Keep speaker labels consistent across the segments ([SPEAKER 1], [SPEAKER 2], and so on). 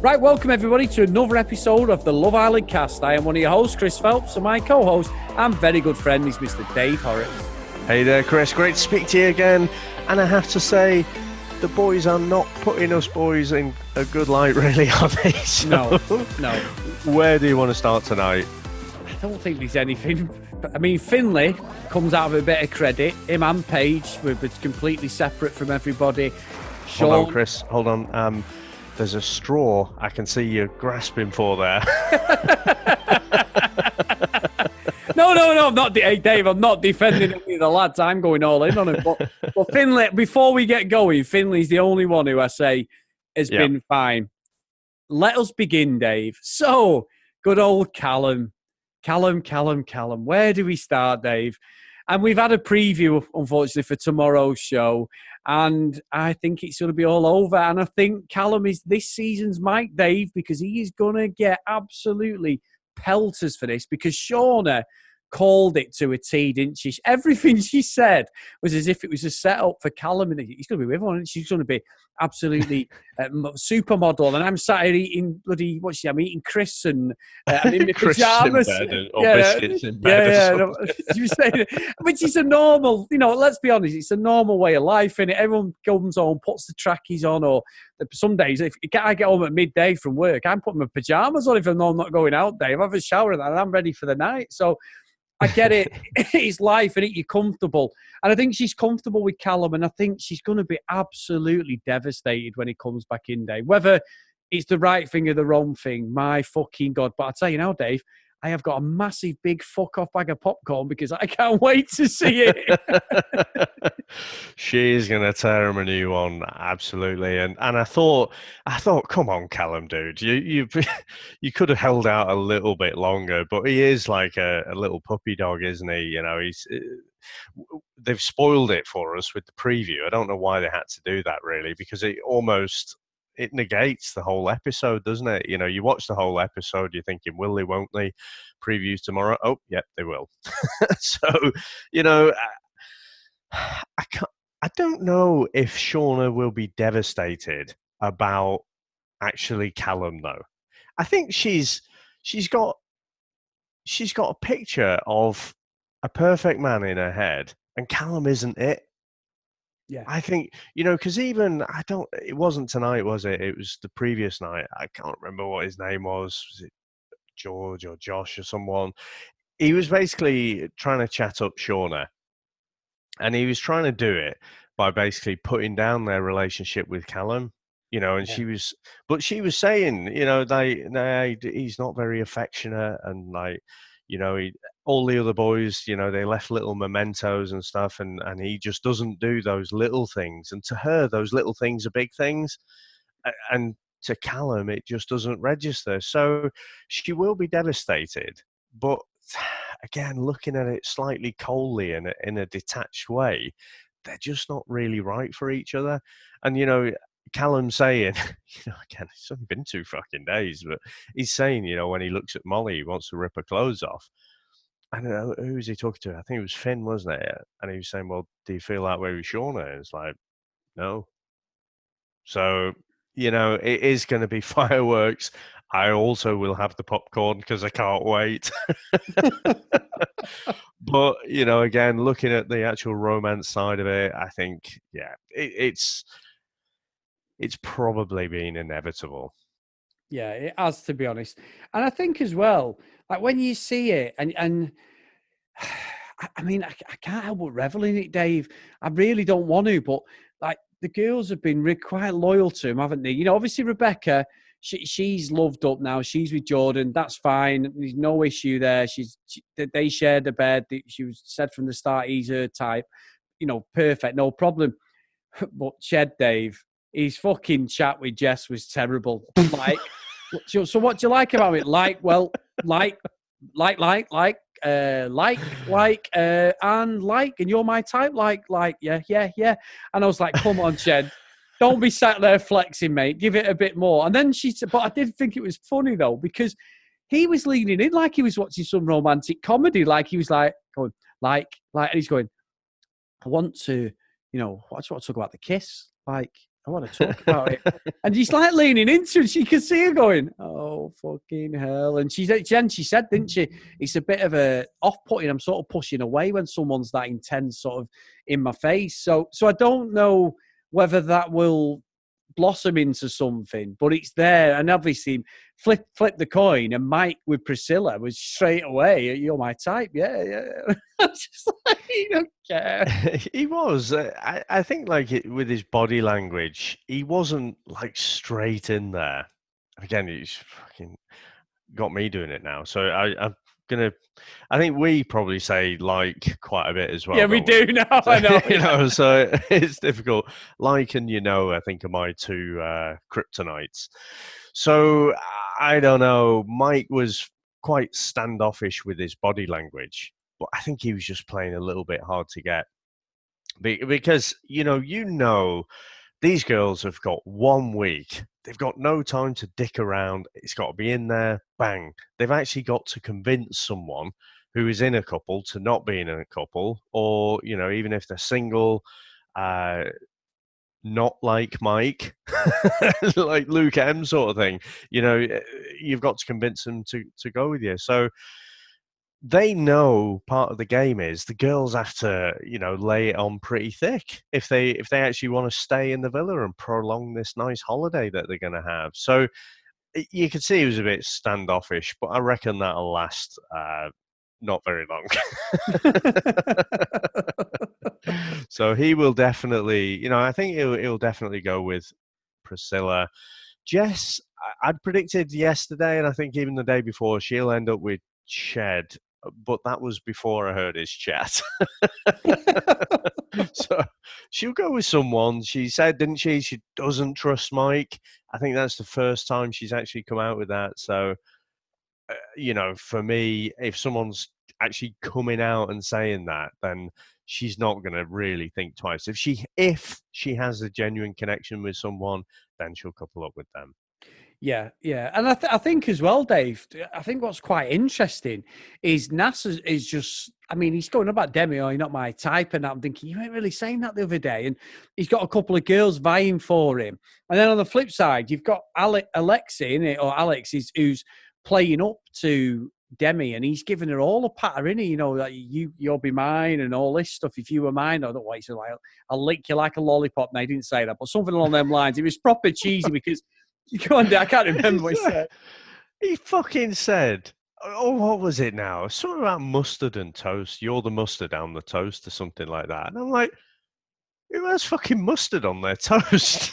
[SPEAKER 1] Right, welcome everybody to another episode of the Love Island Cast. I am one of your hosts, Chris Phelps, and my co-host and very good friend is Mr. Dave Horrocks.
[SPEAKER 2] Hey there, Chris. Great to speak to you again. And I have to say, the boys are not putting us boys in a good light, really, are they? So,
[SPEAKER 1] no.
[SPEAKER 2] Where do you want to start tonight?
[SPEAKER 1] I don't think there's anything. I mean, Finlay comes out of a bit of credit. Him and Paige were completely separate from everybody. Sean...
[SPEAKER 2] Hold on, Chris. Hold on. There's a straw I can see you grasping for there.
[SPEAKER 1] No, I'm not. Hey, Dave, I'm not defending any of the lads. I'm going all in on it. But Finlay, before we get going, Finlay's the only one who I say has been fine. Let us begin, Dave. So, good old Callum. Callum. Where do we start, Dave? And we've had a preview, unfortunately, for tomorrow's show. And I think it's going to be all over. And I think Callum is this season's Mike, Dave, because he is going to get absolutely pelters for this. Because Shauna called it to a T, didn't she? Everything she said was as if it was a setup for Callum. And he's going to be with her, and she's going to be absolutely supermodel. And I'm sat here eating bloody, I'm eating crisps and I'm in my pajamas.
[SPEAKER 2] Biscuits in bed.
[SPEAKER 1] She was saying, which is a normal, let's be honest, it's a normal way of life, innit? Everyone comes home, puts the trackies on, or some days, if I get home at midday from work, I'm putting my pajamas on if I know I'm not going out, Dave. I have a shower and I'm ready for the night. So I get it. It's life, and you're comfortable. And I think she's comfortable with Callum, and I think she's going to be absolutely devastated when he comes back in, Dave. Whether it's the right thing or the wrong thing, my fucking God. But I tell you now, Dave, I have got a massive, big fuck-off bag of popcorn because I can't wait to see it.
[SPEAKER 2] She's going to tear him a new one, absolutely. And I thought, come on, Callum, dude, you could have held out a little bit longer, but he is like a little puppy dog, isn't he? They've spoiled it for us with the preview. I don't know why they had to do that, really, because it negates the whole episode, doesn't it? You watch the whole episode, you're thinking, will they, won't they? Previews tomorrow. Oh, yeah, they will. So, I don't know if Shauna will be devastated about actually Callum, though. I think she's got a picture of a perfect man in her head, and Callum isn't it. Yeah, I think, because even, it wasn't tonight, was it? It was the previous night. I can't remember what his name was. Was it George or Josh or someone? He was basically trying to chat up Shauna. And he was trying to do it by basically putting down their relationship with Callum, and she was saying, he's not very affectionate, and all the other boys, they left little mementos and stuff, and he just doesn't do those little things. And to her, those little things are big things. And to Callum, it just doesn't register. So she will be devastated. But again, looking at it slightly coldly in a detached way, they're just not really right for each other. And, Callum saying, again, it's only been 2 fucking days, but he's saying, when he looks at Molly, he wants to rip her clothes off. I don't know, who was he talking to? I think it was Finn, wasn't it? And he was saying, well, do you feel that way with Shauna? And it's like, no. So, it is going to be fireworks. I also will have the popcorn because I can't wait. But, again, looking at the actual romance side of it, I think, it's probably been inevitable.
[SPEAKER 1] Yeah, it has, to be honest. And I think as well, like when you see it, and I mean, I can't help but revel in it, Dave. I really don't want to, but like the girls have been quite loyal to him, haven't they? Obviously Rebecca, she's loved up now. She's with Jordan. That's fine. There's no issue there. They shared the bed. She was said from the start, he's her type. Perfect, no problem. But Shed Dave, his fucking chat with Jess was terrible. Like, so what do you like about it? And you're my type, yeah. And I was like, come on, Shed. Don't be sat there flexing, mate. Give it a bit more. And then she said, but I did think it was funny, though, because he was leaning in like he was watching some romantic comedy. Like he was like, going, and he's going, I want to talk about the kiss. Like, I want to talk about it. And she's like leaning into it. She can see her going, oh, fucking hell. And she said, didn't she, it's a bit of a off-putting. I'm sort of pushing away when someone's that intense sort of in my face. So I don't know whether that will blossom into something, but it's there. And obviously flip the coin, and Mike with Priscilla was straight away, you're my type. Yeah. I'm just like, you don't care.
[SPEAKER 2] He was. I think with his body language, he wasn't like straight in there. Again, he's fucking got me doing it now. So I'm gonna. I think we probably say like quite a bit as well.
[SPEAKER 1] Yeah, we do now.
[SPEAKER 2] So,
[SPEAKER 1] I know.
[SPEAKER 2] You know, so it's difficult. Like and I think are my two kryptonites. So I don't know. Mike was quite standoffish with his body language, but I think he was just playing a little bit hard to get because these girls have got 1 week. They've got no time to dick around. It's got to be in there. Bang. They've actually got to convince someone who is in a couple to not be in a couple, or, even if they're single, not like Mike, like Luke M sort of thing. You've got to convince them to go with you. So they know part of the game is the girls have to, lay it on pretty thick if they actually want to stay in the villa and prolong this nice holiday that they're going to have. So you could see he was a bit standoffish, but I reckon that'll last not very long. So he will definitely, I think he'll definitely go with Priscilla. Jess, I'd predicted yesterday, and I think even the day before, she'll end up with Ched, but that was before I heard his chat. So she'll go with someone. She said, didn't she? She doesn't trust Mike. I think that's the first time she's actually come out with that. So, for me, if someone's actually coming out and saying that, then she's not going to really think twice. If she has a genuine connection with someone, then she'll couple up with them.
[SPEAKER 1] Yeah. And I think as well, Dave, I think what's quite interesting is NASA is just, he's going about Demi, or you're not my type, and I'm thinking, you ain't really saying that the other day. And he's got a couple of girls vying for him. And then on the flip side, you've got Alexi, Alex who's playing up to Demi, and he's giving her all a patter, innit? That you'll be mine and all this stuff. If you were mine, I don't know, so like, I'll lick you like a lollipop. No, he didn't say that, but something along them lines. It was proper cheesy because go on, I can't remember what he said.
[SPEAKER 2] He fucking said, oh, what was it now? Something about mustard and toast. You're the mustard on the toast or something like that. And I'm like, who has fucking mustard on their toast?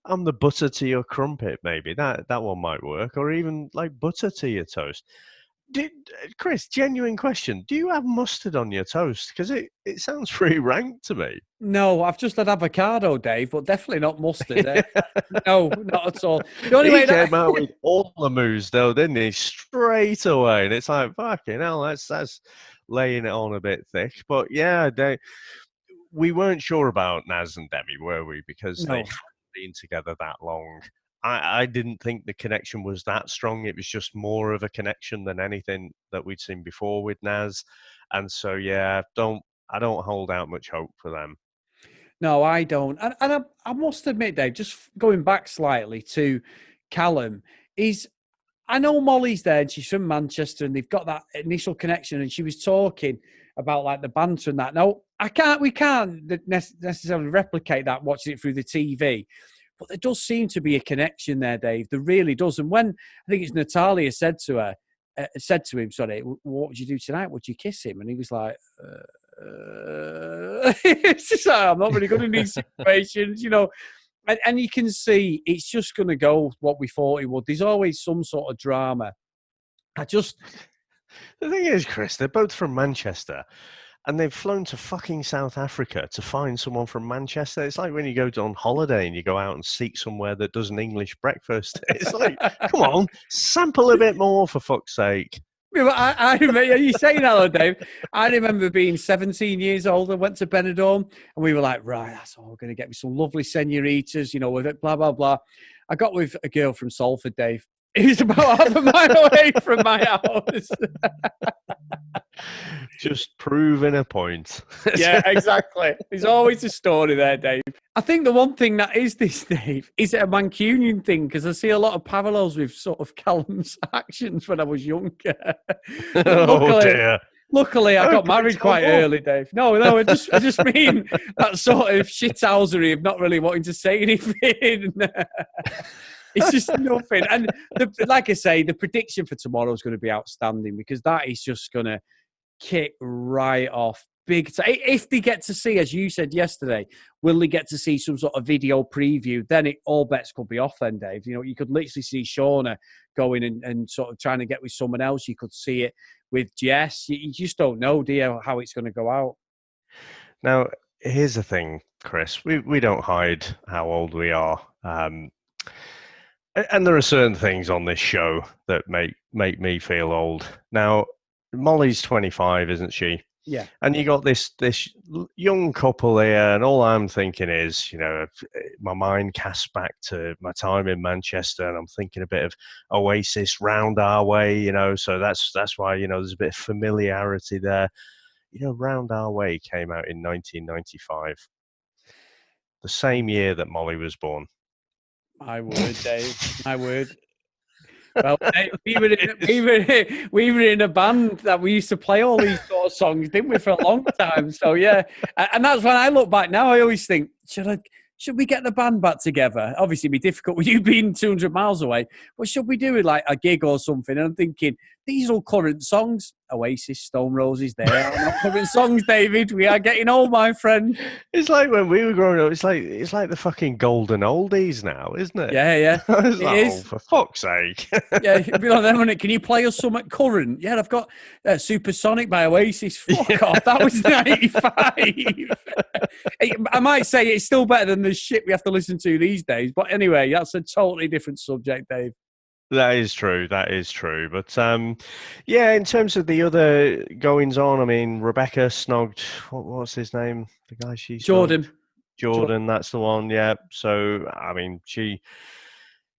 [SPEAKER 2] I'm the butter to your crumpet, maybe. That one might work. Or even like butter to your toast. Chris, genuine question. Do you have mustard on your toast? Because it sounds pretty rank to me.
[SPEAKER 1] No, I've just had avocado, Dave, but definitely not mustard. No, not at all. The only way
[SPEAKER 2] came out with all the moves, though, didn't he? Straight away. And it's like, fucking hell, that's laying it on a bit thick. But yeah, we weren't sure about Naz and Demi, were we? Because they hadn't been together that long. I didn't think the connection was that strong. It was just more of a connection than anything that we'd seen before with Naz. And so, yeah, I don't hold out much hope for them.
[SPEAKER 1] No, I don't. And I must admit, Dave, just going back slightly to Callum, I know Molly's there and she's from Manchester and they've got that initial connection, and she was talking about like the banter and that. Now, we can't necessarily replicate that watching it through the TV. But there does seem to be a connection there, Dave. There really does. And when I think it's Natalia said to him, what would you do tonight? Would you kiss him? And he was like, it's just like, I'm not really good in these situations, And you can see it's just going to go what we thought it would. There's always some sort of drama. The
[SPEAKER 2] thing is, Chris, they're both from Manchester. And they've flown to fucking South Africa to find someone from Manchester. It's like when you go on holiday and you go out and seek somewhere that does an English breakfast. It's like, come on, sample a bit more, for fuck's sake.
[SPEAKER 1] I remember you saying that, Dave. I remember being 17 years old. I went to Benidorm and we were like, right, that's all. We're going to get me some lovely senoritas, with it, blah, blah, blah. I got with a girl from Salford, Dave. He's about half a mile away from my house.
[SPEAKER 2] Just proving a point.
[SPEAKER 1] Yeah, exactly. There's always a story there, Dave. I think the one thing that is this, Dave, is it a Mancunian thing? Because I see a lot of parallels with sort of Callum's actions when I was younger.
[SPEAKER 2] Oh dear.
[SPEAKER 1] Luckily, I got married quite early, Dave. No, I just mean that sort of shithousery of not really wanting to say anything. It's just nothing. And like I say, the prediction for tomorrow is going to be outstanding because that is just going to kick right off big time. If they get to see, as you said yesterday, will they get to see some sort of video preview? Then all bets could be off then, Dave. You know, you could literally see Shauna going and sort of trying to get with someone else. You could see it with Jess. You just don't know, do you, how it's going to go out.
[SPEAKER 2] Now, here's the thing, Chris. We don't hide how old we are. And there are certain things on this show that make me feel old. Now, Molly's 25, isn't she?
[SPEAKER 1] Yeah.
[SPEAKER 2] And you got this young couple here, and all I'm thinking is, my mind casts back to my time in Manchester, and I'm thinking a bit of Oasis, Round Our Way, so that's why, there's a bit of familiarity there. Round Our Way came out in 1995, the same year that Molly was born.
[SPEAKER 1] My word, Dave. My word. Well, we were in a band that we used to play all these sort of songs, didn't we, for a long time? So yeah, and that's when I look back now. I always think, should we get the band back together? Obviously, it'd be difficult with you being 200 miles away, but should we do it like a gig or something? And I'm thinking, these are current songs. Oasis, Stone Roses, they are not current songs, David. We are getting old, my friend.
[SPEAKER 2] It's like when we were growing up. It's like the fucking golden oldies now, isn't it?
[SPEAKER 1] Yeah.
[SPEAKER 2] It's like, oh, for fuck's sake.
[SPEAKER 1] Yeah, be like that, wouldn't it? Can you play us something current? Yeah, I've got Supersonic by Oasis. Fuck off. That was 95. I might say it's still better than the shit we have to listen to these days. But anyway, that's a totally different subject, Dave.
[SPEAKER 2] That is true. But yeah, in terms of the other goings on, I mean, Rebecca snogged. What's his name? The guy she
[SPEAKER 1] Jordan.
[SPEAKER 2] Snogged? Jordan, that's the one. Yeah. So I mean, she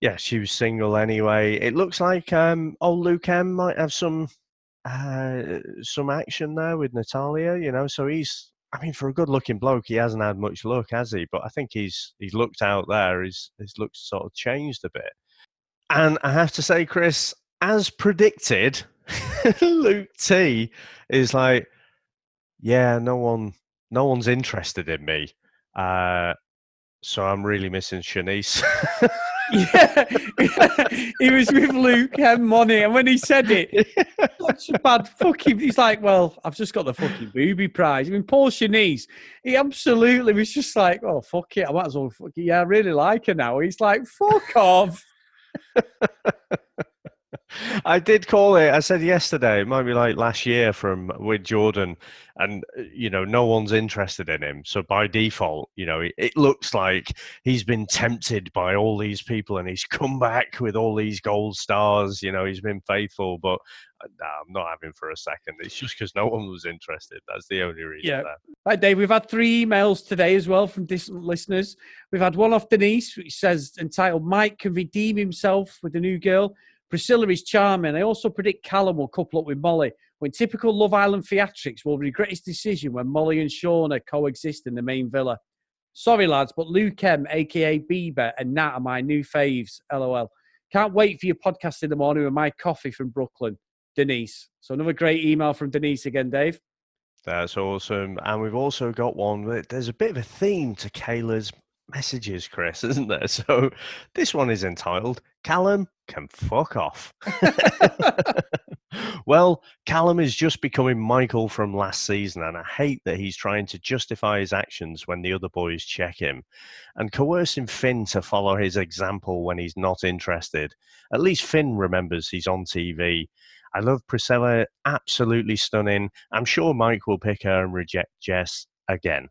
[SPEAKER 2] was single anyway. It looks like old Luke M might have some action there with Natalia. So he's. I mean, for a good-looking bloke, he hasn't had much luck, has he? But I think he's looked out there. His looks sort of changed a bit. And I have to say, Chris, as predicted, Luke T is like, yeah, no one's interested in me. So I'm really missing Shanice.
[SPEAKER 1] Yeah, he was with Luke and Money, and when he said it, such a bad fucking. He's like, "Well, I've just got the fucking booby prize." I mean, Paul Shanice, he absolutely was just like, "Oh fuck it, I might as well." Yeah, I really like her now. He's like, "Fuck off."
[SPEAKER 2] I did call it. I said yesterday, it might be like last year with Jordan, and no one's interested in him. So by default, it looks like he's been tempted by all these people, and he's come back with all these gold stars. He's been faithful, but I'm not having for a second. It's just because no one was interested. That's the only reason.
[SPEAKER 1] Yeah. Right, Dave. We've had 3 emails today as well from distant listeners. We've had one off Denise, which says entitled "Mike can redeem himself with the new girl." Priscilla is charming. I also predict Callum will couple up with Molly. When typical Love Island theatrics will regret his decision when Molly and Shauna coexist in the main villa. Sorry, lads, but Luke M, a.k.a. Bieber, and Nat are my new faves. LOL. Can't wait for your podcast in the morning with my coffee from Brooklyn. Denise. So another great email from Denise again, Dave.
[SPEAKER 2] That's awesome. And we've also got one. There's a bit of a theme to Kayla's messages, Chris, isn't there? So this one is entitled, Callum can fuck off. Well, Callum is just becoming Michael from last season, and I hate that he's trying to justify his actions when the other boys check him, and coercing Finn to follow his example when he's not interested. At least Finn remembers he's on TV. I love Priscilla, absolutely stunning. I'm sure Mike will pick her and reject Jess again.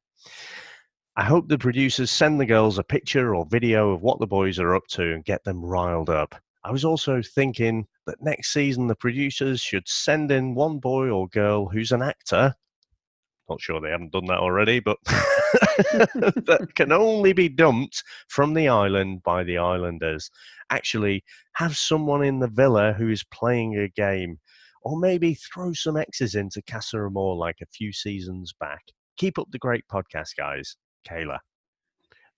[SPEAKER 2] I hope the producers send the girls a picture or video of what the boys are up to and get them riled up. I was also thinking that next season the producers should send in one boy or girl who's an actor, not sure they haven't done that already, but that can only be dumped from the island by the islanders. Actually, have someone in the villa who's playing a game, or maybe throw some X's into Casa Amor like a few seasons back. Keep up the great podcast, guys. Kayla.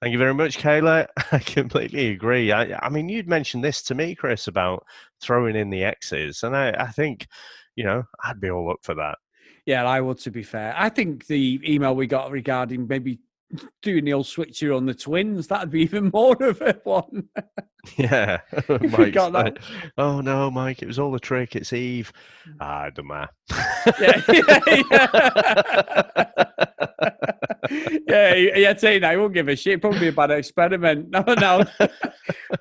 [SPEAKER 2] Thank you very much, Kayla. I completely agree. I mean, you'd mentioned this to me, Chris, about throwing in the X's, and I think, I'd be all up for that.
[SPEAKER 1] Yeah, I would, to be fair. I think the email we got regarding maybe doing the old switcher on the twins, that'd be even more of a one.
[SPEAKER 2] Yeah.
[SPEAKER 1] If we got that.
[SPEAKER 2] Oh, no, Mike, it was all a trick. It's Eve. It don't matter.
[SPEAKER 1] Yeah, saying I won't give a shit. Probably a bad experiment. No.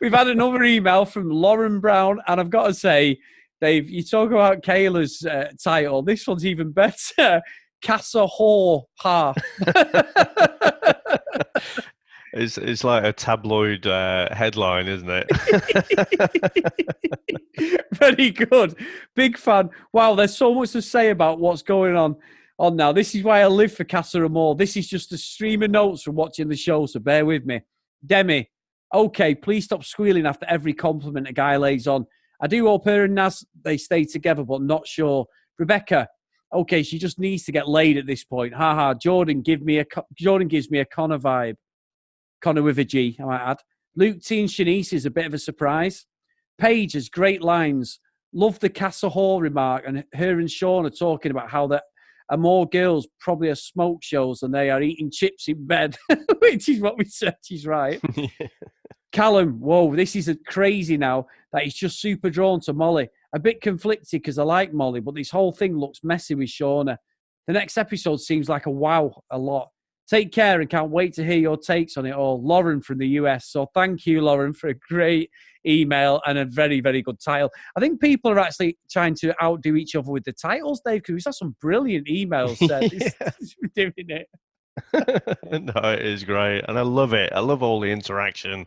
[SPEAKER 1] We've had another email from Lauren Brown, and I've got to say, Dave, you talk about Kayla's title. This one's even better. Casa Whore Ha.
[SPEAKER 2] It's like a tabloid headline, isn't it?
[SPEAKER 1] Very good. Big fan. Wow, there's so much to say about what's going on now. This is why I live for Casa Amor. This is just a stream of notes from watching the show, so bear with me. Demi, okay, please stop squealing after every compliment a guy lays on. I do hope her and Naz, they stay together, but not sure. Rebecca, okay, she just needs to get laid at this point. Haha, Jordan gives me a Connor vibe. Connor with a G, I might add. Luke T and Shanice is a bit of a surprise. Paige has great lines. Love the Casa Whore remark, and her and Sean are talking about how there are more girls probably are smoke shows and they are eating chips in bed, which is what we said. She's right. Callum, whoa, this is crazy now that he's just super drawn to Molly. A bit conflicted because I like Molly, but this whole thing looks messy with Shauna. The next episode seems like a lot. Take care and can't wait to hear your takes on it all. Lauren from the US. So thank you, Lauren, for a great email and a very, very good title. I think people are actually trying to outdo each other with the titles, Dave, because we've had some brilliant emails said. Doing it.
[SPEAKER 2] No, it is great, and I love it. I love all the interaction,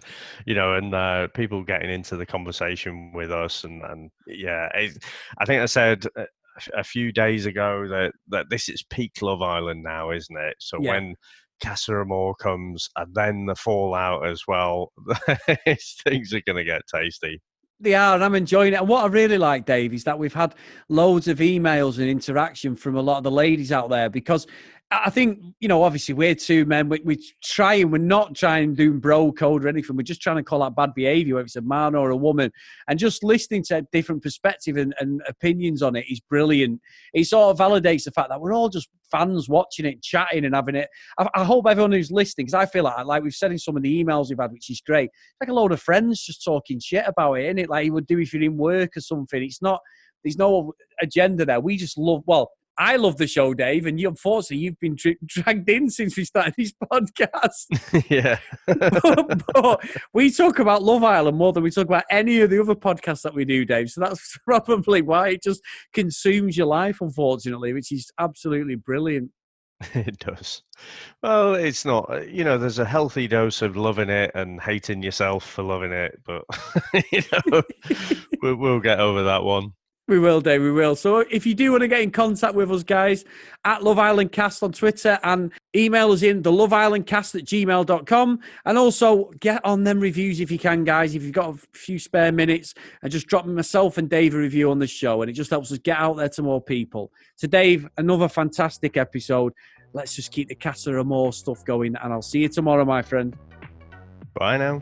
[SPEAKER 2] and people getting into the conversation with us. And yeah, I think I said a few days ago that this is peak Love Island now, isn't it? So when Casa Amor comes, and then the fallout as well, things are going to get tasty.
[SPEAKER 1] They are, and I'm enjoying it. And what I really like, Dave, is that we've had loads of emails and interaction from a lot of the ladies out there, because I think, obviously we're two men. We're not trying doing bro code or anything. We're just trying to call out bad behavior, whether it's a man or a woman. And just listening to different perspective and opinions on it is brilliant. It sort of validates the fact that we're all just fans watching it, chatting and having it. I hope everyone who's listening, because I feel like we've said in some of the emails we've had, which is great, it's like a load of friends just talking shit about it, isn't it? Like you would do if you're in work or something. There's no agenda there. We just I love the show, Dave, and unfortunately, you've been dragged in since we started this podcast.
[SPEAKER 2] Yeah.
[SPEAKER 1] but we talk about Love Island more than we talk about any of the other podcasts that we do, Dave. So that's probably why it just consumes your life, unfortunately, which is absolutely brilliant.
[SPEAKER 2] It does. Well, it's not, there's a healthy dose of loving it and hating yourself for loving it, but, we'll get over that one.
[SPEAKER 1] We will, Dave, we will. So if you do want to get in contact with us, guys, at Love Island Cast on Twitter, and email us in theloveislandcast@gmail.com. And also get on them reviews if you can, guys. If you've got a few spare minutes, and just drop myself and Dave a review on the show. And it just helps us get out there to more people. So, Dave, another fantastic episode. Let's just keep the Casa Amor stuff going. And I'll see you tomorrow, my friend.
[SPEAKER 2] Bye now.